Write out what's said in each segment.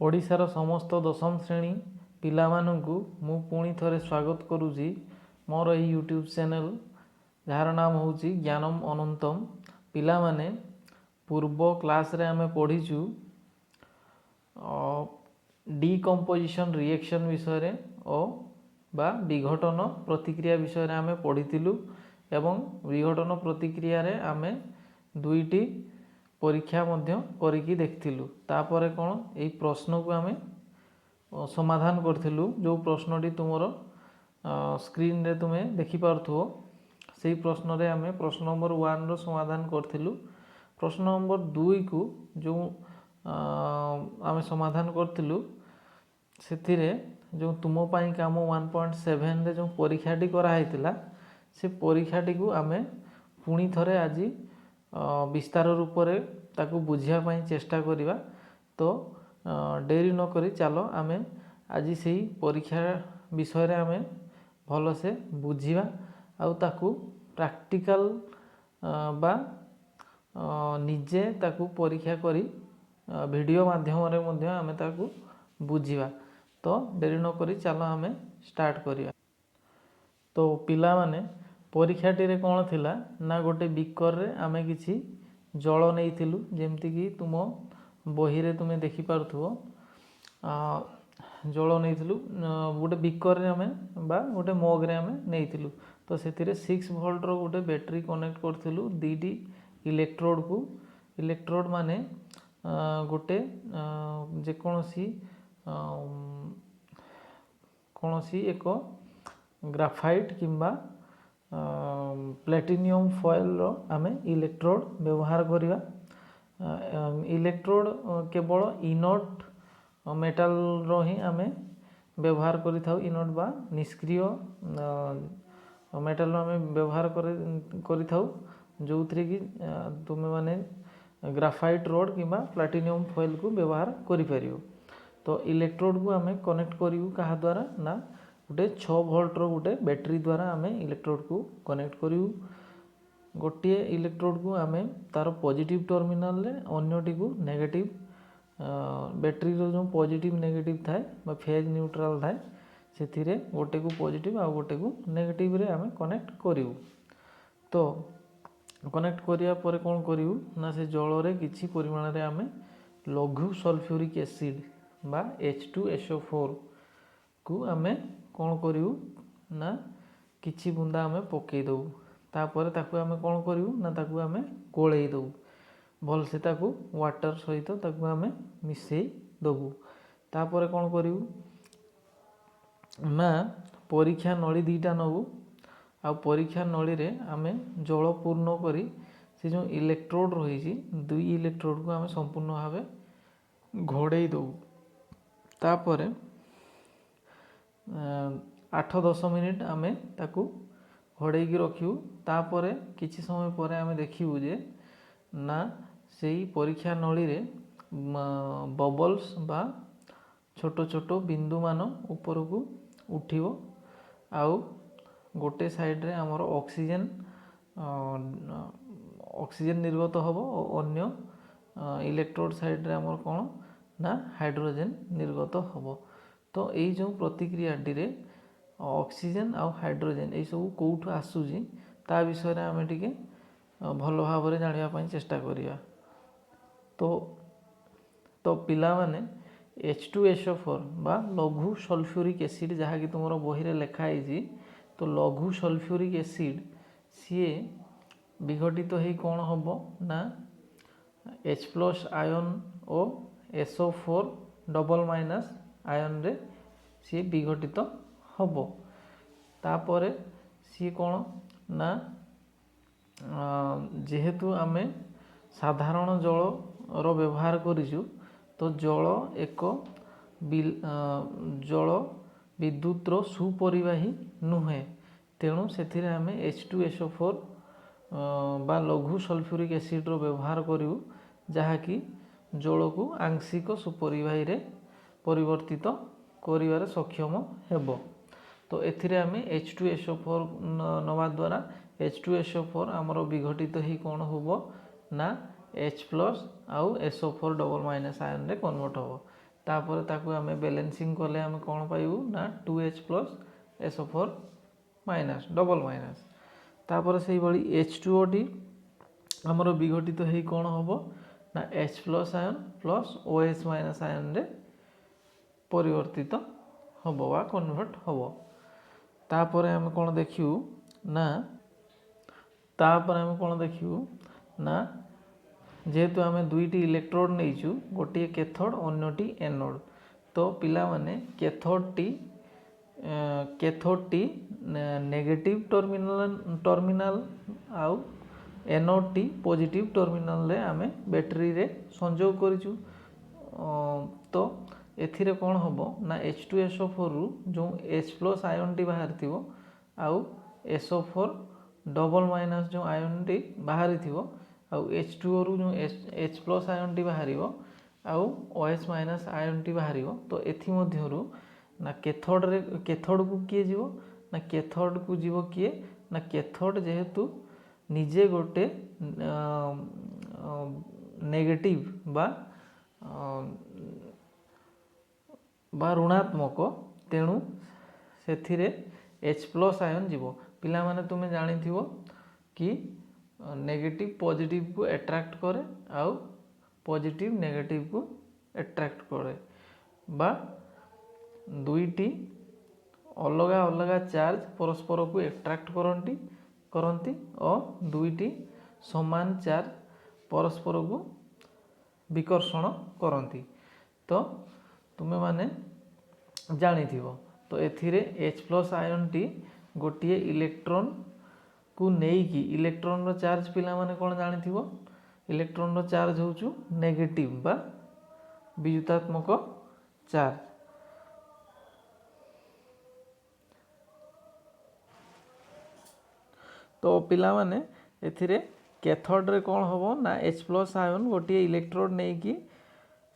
ओडिशार समस्त दशम श्रेणी पिलामानंकु मु पुणी थरे स्वागत करुछि मोर एही यूट्यूब चैनल जार नाम होछि ज्ञानम अनंतम। पिला माने पूर्व क्लास रे आमे पढ़ीचु डिकम्पोजिशन रिएक्शन विषय रे ओ बा विघटन प्रतिक्रिया विषय रे आमे पढ़ीतिलु एवं विघटन प्रतिक्रिया रे आमे दुईटी परीक्षा मध्य करिकी देखथिलु। तापरे कोन एई प्रश्न को आमे समाधान करथिलु। जो प्रश्नटी तुमरो स्क्रीन रे तुमे देखि पारथुओ सेही प्रश्न रे आमे प्रश्न नंबर 1 रो समाधान करथिलु। प्रश्न नंबर 2 को जो आमे समाधान करथिलु सेथिरे जो तुमो पई काम 1.7 रे जो परीक्षाटी करा हैतिला से परीक्षाटी को आमे पुणी थरे आजी विस्तार रूप रे ताकू बुझिया पई चेष्टा करिवा। तो डेरी न करी चलो आमे आज से परीक्षा विषय रे आमे भलो से बुझिवा आउ ताकू प्रैक्टिकल बा निजे ताकू परीक्षा करी वीडियो माध्यम रे मध्ये आमे ताकू बुझिवा। तो डेरी न करी चलो आमे स्टार्ट करिवा। तो पिला माने परीक्षाटी रे कोन थिला ना गोटे बिकर रे आमे किछि जल नेइथिलु जेमति कि तुम बही रे तुमे देखि पारथुओ जल नेइथिलु गोटे बिकर रे आमे बा गोटे मग रे आमे नेइथिलु। तो सेतिरे 6 वोल्ट रो गोटे बैटरी कनेक्ट करथिलु दीडी इलेक्ट्रोड को। इलेक्ट्रोड माने गोटे जे कोनोसी कोनोसी एको ग्राफाइट किंबा प्लैटिनियम फॉयल रो आमे इलेक्ट्रोड व्यवहार करिवा। इलेक्ट्रोड केवल इनट मेटल रो ही आमे व्यवहार करि थाउ। इनट बा निष्क्रिय मेटल आमे व्यवहार करि थाउ जोथरे कि तुमे माने ग्राफाइट रोड किंबा प्लैटिनियम फॉयल को व्यवहार करि परियो। तो इलेक्ट्रोड को आमे कनेक्ट करिवु कहा द्वारा ना गोटे 6 वोल्ट रो गोटे बैटरी द्वारा आमे इलेक्ट्रोड को कनेक्ट करिवु। गोटे इलेक्ट्रोड को आमे तार पॉजिटिव टर्मिनल रे अन्यटी को नेगेटिव बैटरी रो जो पॉजिटिव नेगेटिव थाए बा फेज न्यूट्रल थाए सेथिरे गोटे को पॉजिटिव आ गोटे को नेगेटिव रे आमे कनेक्ट करिवु। तो कनेक्ट करिया परे कोन करिवु ना से जल रे किछि परिमाण रे आमे लघु सल्फ्यूरिक एसिड बा H2SO4 को आमे कोन करिवु ना किछि बुंदा आमे पकेइ दउ। तापर ताकू आमे कोन करिवु ना ताकू आमे गोळेइ दउ भल से ताकू वाटर सहित ताकू आमे मिसेइ दबु। तापर कोन करिवु ना परीक्षा नळी दीटा नबु आ परीक्षा नळी रे आमे जल पूर्ण करी से जो इलेक्ट्रोड रही छी दुई इलेक्ट्रोड को आमे संपूर्ण भाबे घोड़ेइ दउ। तापर 8-10 मिनिट आमे ताकू घोड़ेइ की रखिवु। तापर किछि समय परे आमे देखिवु जे ना सेही परीक्षा नळी रे बबल्स बा छोटो छोटो बिंदु मान ऊपर को उठिवो आउ गोटे साइड रे हमर ऑक्सीजन ऑक्सीजन निर्गत होबो अन्य इलेक्ट्रोड साइड रे हमर कोन ना हाइड्रोजन निर्गत होबो। तो एई जो प्रतिक्रिया रे ऑक्सीजन आ हाइड्रोजन ए सब कोठु आसुजी ता विषय रे आमे टिके भलो भाव रे जानिया पई चेष्टा करिया। तो पिला माने H2SO4 बा लघु सल्फ्यूरिक एसिड जहा कि तुमरो बही रे लिखा आइजी। तो लघु सल्फ्यूरिक एसिड सीए विघटित हेई कोन होबो ना H+ आयन ओ SO4 डबल माइनस आयन रे सी विघटित होबो। तापरे सी कोन ना जेहेतु आमे साधारण जल रो व्यवहार करिजु तो जल एक जल विद्युत रो सुपरिवाही नुहे तेणु सेथिरे आमे H2SO4 बा लघु सल्फ्यूरिक एसिड रो व्यवहार करिवु जहा कि जल को आंशिक सुपरिवाही रे परिवर्तित करिवार सक्षम हेबो। तो एथिरे आमे H2SO4 नवा द्वारा H2SO4 हमरो विघटित ही कोन होबो ना H+ आउ SO4 डबल माइनस आयन रे कन्वर्ट होबो। तापर ताकू आमे बैलेंसिंग कले आमे कौन पाइबू ना 2H plus SO4 minus double minus तापर से भाई H2O टी आमर विघटित तो है कौन हम ना H plus ion plus OH minus ion रे परिवर्तित हम बा कन्वर्ट हम तापर आम कौन देखियो ना तापर आम कौन देखियो ना जेहेतु आम दुईटी इलेक्ट्रोड नहीं गोटे कैथोड अन्यटी एनोड तो पिला माने कैथोड टी नेगेटिव टर्मिनाल आउ एनोड टी पॉजिटिव टर्मिनाल रे आमे बैटरी रे संयोग करिचु तो एथिरे कौन हम ना H2SO4 रु जो H प्लस आयन टी बाहर थिवो आउ SO4 डबल माइनस जो आयन टी बाहर थिवो आउ H2O रु जो H प्लस आयन टी बाहर आउ OH माइनस आयन टी बाहर तो एथि मध्यरु ना कैथोड को किए जीवो ना कैथोड को जीवो किए ना कैथोड जेहेतु निजे गोटे नेगेटिव बा ऋणात्मक तेणु से H प्लस आयन जीवो पिला माने तुमे जानी थिवो कि नेगेटिव पॉजिटिव को अट्रैक्ट करे आउ पॉजिटिव नेगेटिव को अट्रैक्ट करे बा दुईटी अलगा अलगा चार्ज परस्पर को अट्रैक्ट करती और दुईटी समान चार्ज परस्पर को विकर्षण करती तो तुमे माने जानी थिवो तो एथिरे H प्लस आयन टी गोटे इलेक्ट्रॉन को नेकी इलेक्ट्रॉन रो चार्ज पिला माने कौन जानी थिवो इलेक्ट्रॉन रो चार्ज होचु नेगेटिव बा विद्युतात्मक चार्ज तो पिला माने एथिरे कैथोड रे कौन होबो ना H प्लस आयन गोटे इलेक्ट्रोड नेकी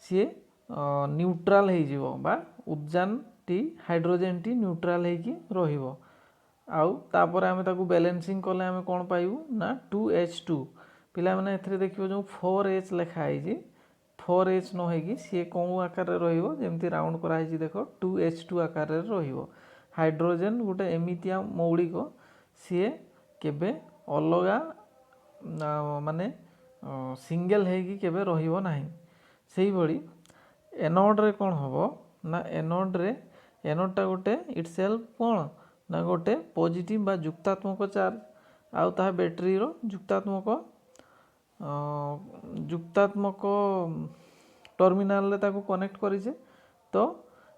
सी न्यूट्रल हो जीवो बा उद्जान टी हाइड्रोजन टी न्यूट्रल हो कि रहिबो आउ तापर आमे ताकू बैलेंसिंग कले आमे कौन पाइबू ना 2H2 पिला माने एथिरे देखिबो जो 4H लिखा है जी 4H न होगी सी कौन आकार रे रहिबो जेमती राउंड करा है जी देखो 2H2 आकार रे रहिबो हाइड्रोजन गोटे एमितिया मौलिक सी केबे अलगा माने सिंगल है कि केबे रहिबो नाही सेही बड़ी एनोड रे कौन होबो ना एनोड टा गोटे इटसेल्फ कौन ना गोटे पॉजिटिव बा जुक्तात्मक चार्ज आउ ता बैटरी रो जुक्तात्मक टर्मिनाल रे ताको कनेक्ट करिसे तो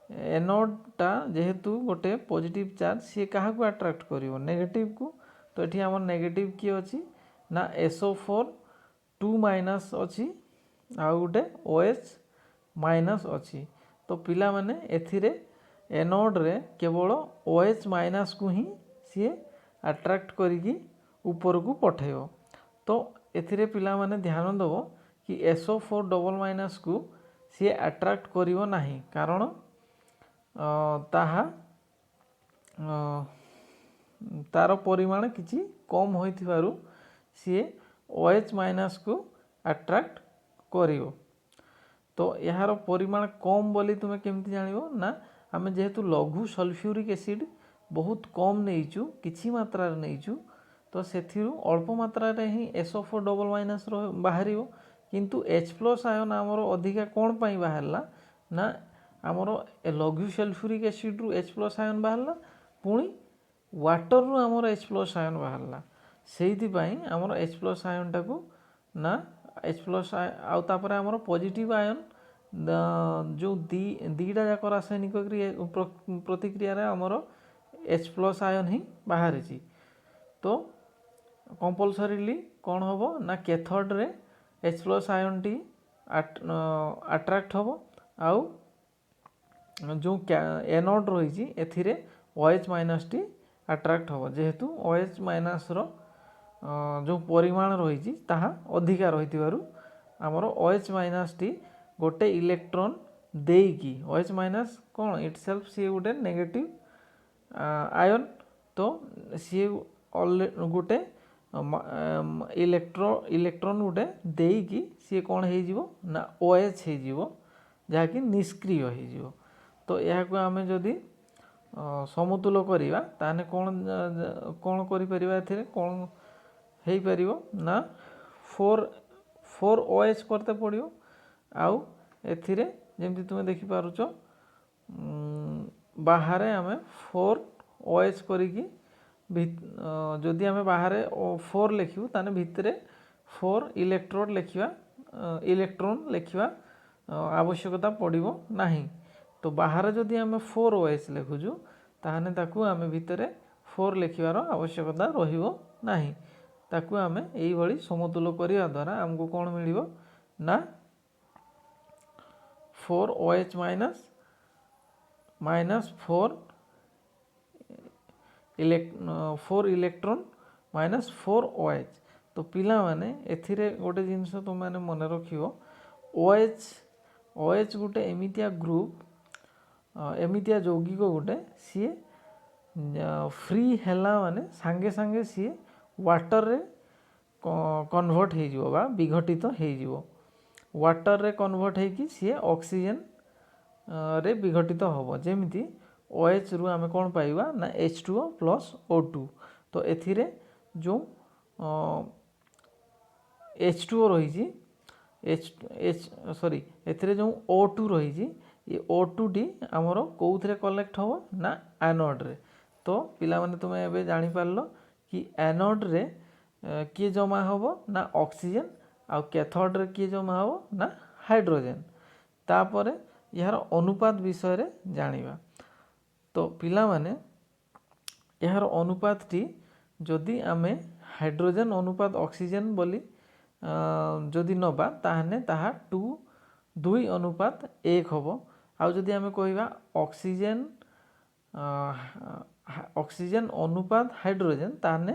एनोड टा जेहेतु गोटे पॉजिटिव चार्ज सी कहा को अट्रैक्ट करिवो नेगेटिव को तो एठी हमर नेगेटिव की अछि ना SO4 2 माइनस अछि आउ गोटे OH माइनस अछि तो पिला माने एथिरे एनोड रे केवल OH माइनस को ही सी अट्रैक्ट करिकी ऊपर को पठेबो तो एथिरे पिला माने ध्यान देबो कि SO4 डबल माइनस को सी अट्रैक्ट करिवो नाही कारण ताहा तार परिमाण किछि कम होइथिबारु सी OH माइनस को अट्रैक्ट करिवो तो यार परिमाण कम बोली तुमे केमती जानिबो ना आमे जेहेतु लघु सल्फ्यूरिक एसिड बहुत कम नहींचु किछि मात्रा रे नहींचु तो सेथिरु अल्प मात्रा रे ही SO4 डबल माइनस रो बाहरिवो किंतु H प्लस आयन हमरो अधिका कोन पई बाहरला ना हमरो लघु सल्फ्यूरिक एसिड रु H प्लस आयन बाहरला पुणी वाटर रु हमरो H प्लस आयन बाहरला सेहिति पई हमरो H प्लस आयन टाको ना H प्लस आउ तापर हमरो पॉजिटिव आयन जो दीटा जाक रासायनिक प्रतिक्रिया रे हमरो H प्लस आयन ही बाहर छी तो कंपलसरीली कौन होबो ना cathode ray H plus ion T attract होबो आउ जो एनोड रही छी एथिरे OH माइनस टी अट्रैक्ट होबो जेहेतु OH माइनस रो जो परिमाण रही छी ताहा अधिका रहितिबारु हमरो OH माइनस टी गोटे इलेक्ट्रॉन देकी OH माइनस कौन इटसेल्फ सी गोटे नेगेटिव आयन तो सी गोटे इलेक्ट्रॉन गोटे देकी सी कौन हो जीवो ना OH हो जीवो जहाँकि निष्क्रिय हो। तो यह आम जदि समतुल करवा ताने कौन कर कौन हो पार ना 4 OH करते पड़ो आउ जमी तुम देखिपुच बाहर आम 4 OH करी जदि आम बाहर 4 लिखू ताने भितर 4 इलेक्ट्रोड लिखा इलेक्ट्रॉन लिखा आवश्यकता पड़ो नहीं। तो बाहर जदि आम 4 OH लिखुचु ताहने ताकू आम भितर 4 लिखार आवश्यकता रहिबो नहीं। ताकू आम यही समतुल करने द्वारा आमको कौन मिल ना 4 OH minus 4 electron minus 4 OH। तो पिला माने एथिरे गोटे जिनस तुम मैंने मन रख OH गोटे एमितिया ग्रुप एमितिया यौगिक गोटे सी फ्री हैला माने सांगे सांगे सी वाटर रे कन्वर्ट हो विघटित हो वाटर रे कन्वर्ट हो सी ऑक्सीजन रे विघटित हम जमीती OH रु आम कौन पाइबा ना H2O प्लस O2। तो एथिरे जो H2O रही सॉरी एथिरे जो O2 रही ये O2 टी आमर कौन कलेक्ट हम ना एनोड रे। तो पिला माने तुम एबे जानी पारलो कि एनोड रे किए जमा हम ना ऑक्सीजन आ कैथोड रे किए जमा हम ना हाइड्रोजन। तापर यार अनुपात विषय रे जानिबा। तो पिला माने यार अनुपात टी जदि आमे हाइड्रोजन अनुपात ऑक्सीजन बोली जदि नबा ताहने ताहा 2 अनुपात 1 हम। आउ जदि आमे कहिबा ऑक्सीजन अनुपात हाइड्रोजन ताहने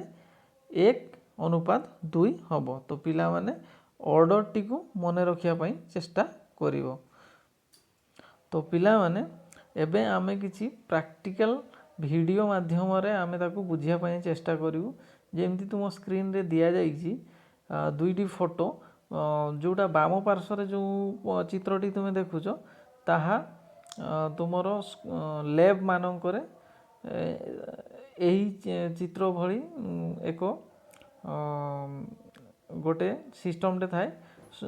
1 अनुपात 2 हम। तो पिला माने ऑर्डर टी को मन रखिया पई चेष्टा करिवो। तो पिला माने एबे आमे किछि प्रैक्टिकल वीडियो माध्यम रे आमे ताकू बुझिया पई चेष्टा करिवु। जेमती तुम स्क्रीन रे दिया जाइछि दुईटी फोटो जोटा बाम पार्श्व रे जो चित्रटी तुम देखुच ताहा तुमर लैब मानकर यही चित्र भली एक गोटे सिस्टमटे थाए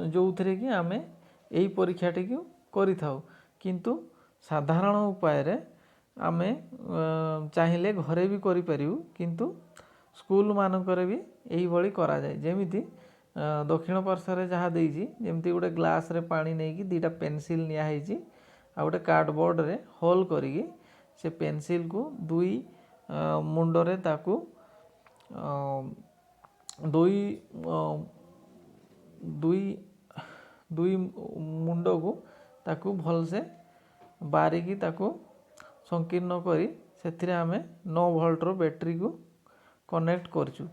जो थे कि आमे यही परीक्षाटी को करि थाउ। किंतु साधारण उपाय रे आमे चाहिए घरे भी करि परिबु किंतु स्कूल मानकर भी यही भली करा जाए। जेमिति दक्षिण पार्श्व रे जहाँ देइछि जेमिति गोटे ग्लास रे पानी नहीं कि दीटा पेंसिल निया हेछि आ गोटे कार्डबोर्ड रे होल करिकी से पेंसिल को दुई मुंड रे ताकू दुई मुंड को ताकू भल से बारीकी ताकू संकीर्ण करी से आमे 9 वोल्ट रो बैटरी को कनेक्ट करचु।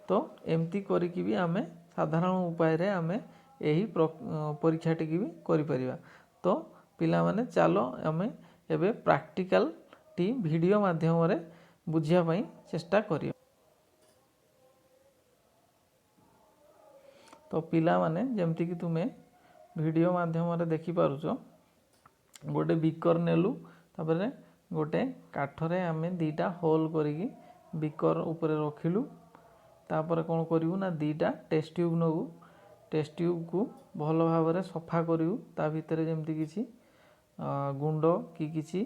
तो एमती करिकी भी आमे साधारण उपाय रे आमे यही परीक्षाटी की भी करि परिबा। तो पिला माने चलो आमे एबे प्रैक्टिकल टी वीडियो माध्यम रे बुझिया पई चेष्टा करियो। तो पिला माने जेमती कि तुमे वीडियो माध्यम रे देखि पारुछ गोटे बीकर नेलु तापरे गोटे काठरे आमे दीटा होल करिकी बीकर ऊपर रखिलु। तापर कौन करिवु ना दीटा टेस्ट ट्यूब नबु टेस्ट ट्यूब को भल भाव रे सफा करिवु ता भितर जेमती किछि गुंड कि किछि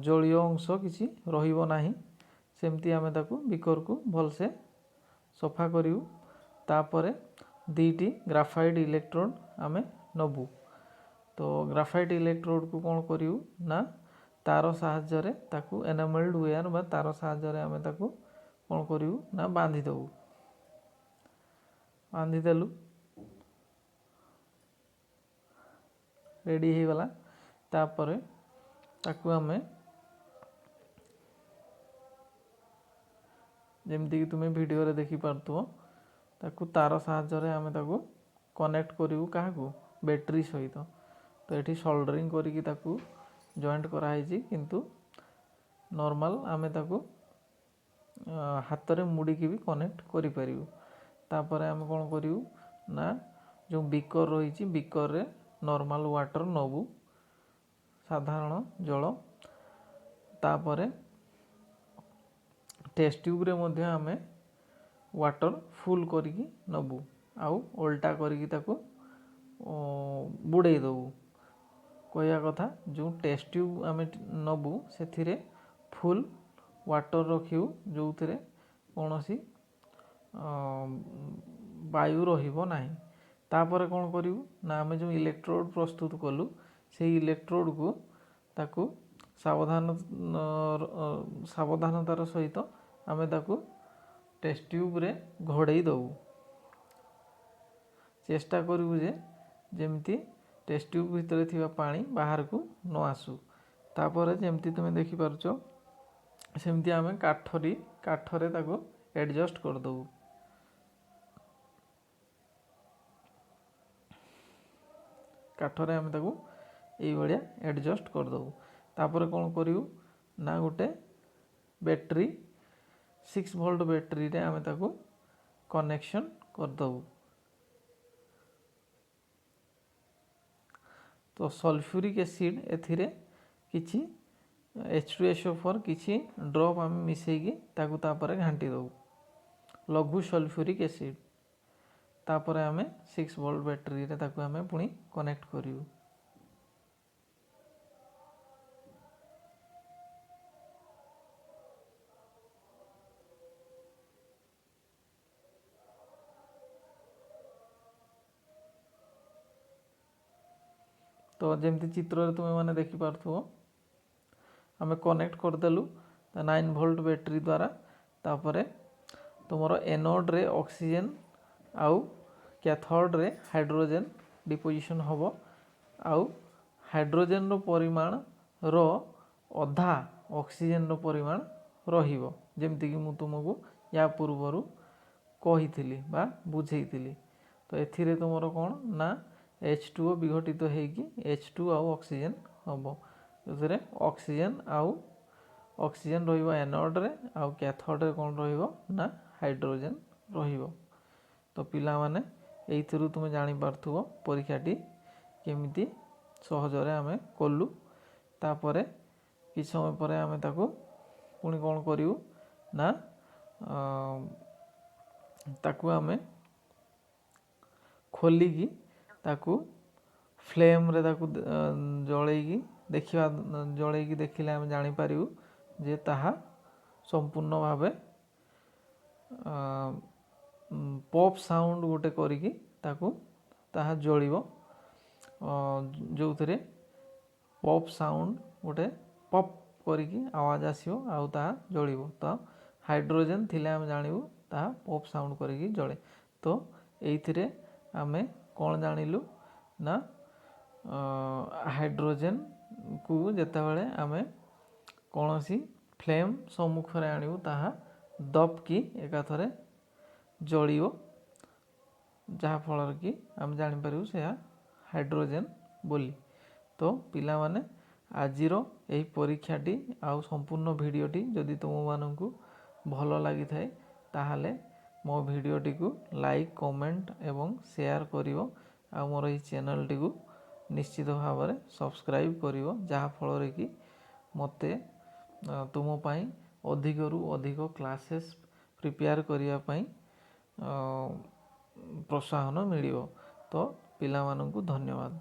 जलीय अंश किछि रहिबो नाही सेमती आमे ताकू बीकर को भल से सफा करिवु। तापरे दीटी ग्राफाइट इलेक्ट्रोड आमे नबु। तो ग्राफाइट इलेक्ट्रोड को कौन करिवु ना तार साहाय्य रे ताकू एनामेल्ड वायर बा तार साहाय्य रे आमे ताकू कौन करिवु ना बांधी दबु। बांधी देलु रेडी हो गला। तापरे ताकू आमे जेमती कि तुमे वीडियो रे देखि पारतो ताकू तार साहाय्य रे आमे ताकू कनेक्ट करिवु काहाकू बैटरी सहित। तो एठी सोल्डरिंग करिकी ताकू जॉइंट करा हैछि किंतु नॉर्मल आमे ताकू हाथ रे मुड़ी की भी कनेक्ट करि परिवु। तापरे आमे कोन करिवु ना जो बीकर रहिछि बीकर रे नॉर्मल वाटर नबू साधारण जल तापरे टेस्ट ट्यूब रे मध्य आमे वाटर फुल करिकी नबू आउ ओल्टा करिकी ताको बुड़े दबू कहया कथा जो टेस्ट ट्यूब आमे नबू से फुल वाटर रखिउ जो थे कौन सी वायु रहिबो नाही तापर कौन करिउ ना आमे जो इलेक्ट्रोड प्रस्तुत कलु से इलेक्ट्रोड को ताकू सावधानतार सहित आमे ताकू टेस्ट ट्यूब रे घोड़े दबू चेष्टा करू जे जेमती टेस्ट ट्यूब भितर थिबा पानी बाहर को न आसू तापर जेमती तुम देखि पारुछ सेमती आमे काठरे ताको एडजस्ट कर दबू काठरे आमे ताको एई बढिया एडजस्ट कर दबू तापर कोन करिउ ना गोटे बैटरी 6 वोल्ट बैटरी रे आमे ताको कनेक्शन कर दबू तो सल्फ्यूरिक एसिड एथिरे किछि H2SO4 किछि ड्रॉप आमे मिसेकी ताकू तापर घांटी दबू लघु सल्फ्यूरिक एसिड तापर आमे 6 वोल्ट बैटरी रे ताकू आमे पुनी कनेक्ट करिउ तो जमती चित्र तुम मैंने देखी पार्थो आमे कनेक्ट करदेलु 9 वोल्ट बैटरी द्वारा तापरे तुमर एनोड रे ऑक्सीजन आउ कैथोड रे हाइड्रोजन डिपोजिशन होबो आउ हाइड्रोजन रो परिमाण रो अधा ऑक्सीजन रो परिमाण रहिबो जेमति कि मु तुमको या पूर्वरु कहिथिली बा बुझेइथिली तो एथिरे तुमरो कोन ना H2O विघटित होगी H2 आउ ऑक्सीजन हम जो ऑक्सीजन आउ ऑक्सीजन रहिबो एनोड रे आउ कैथोड रे कोन रहिबो ना हाइड्रोजन रहिबो तो पिला माने एइथिरु तुमे जानि पारथुबो परीक्षाटी केमिति सहज रे आमे कोल्लु तापरे कि समय परे आमे ताको पुनी कोन करिउ ना ताकू आमे खोलिकी ताकू फ्लेम रे ताकू जळेगी देखिबा जळेगी देखिले हम जानि पारिबु जे ताहा संपूर्ण भाबे पॉप साउंड गोटे करिकी ताकू ताहा जळिबो जो थरे पॉप साउंड गोटे पॉप करिकी आवाज आसीबो आउ ताहा जळिबो तो हाइड्रोजन थिले हम जानिबु ताहा पॉप साउंड करिकी जळे तो एइथिरे आमे कोन जानिलु ना हाइड्रोजन को जेते बेले आमे कोनोसी फ्लेम सम्मुख रे आनिबु ताहा दब की एकाथरे जळियो जहा फल कि आम जानि पारिबु से हाइड्रोजन बोली तो पिला माने आजिरो एही परीक्षाटी आउ संपूर्ण भिडियोटी जदि तुम माननकु भलो लागि थाए ताहाले मो भिडियोटी को लाइक कमेंट एवं शेयर करिवो आ मोर एही चैनल टी को निश्चित भाव में सब्सक्राइब करिवो जहा फल रे कि मते तुम पाई अधिकरु अधिक क्लासेस प्रिपेयर करिया पाई प्रोत्साहन मिलिवो तो पिला माननकु धन्यवाद।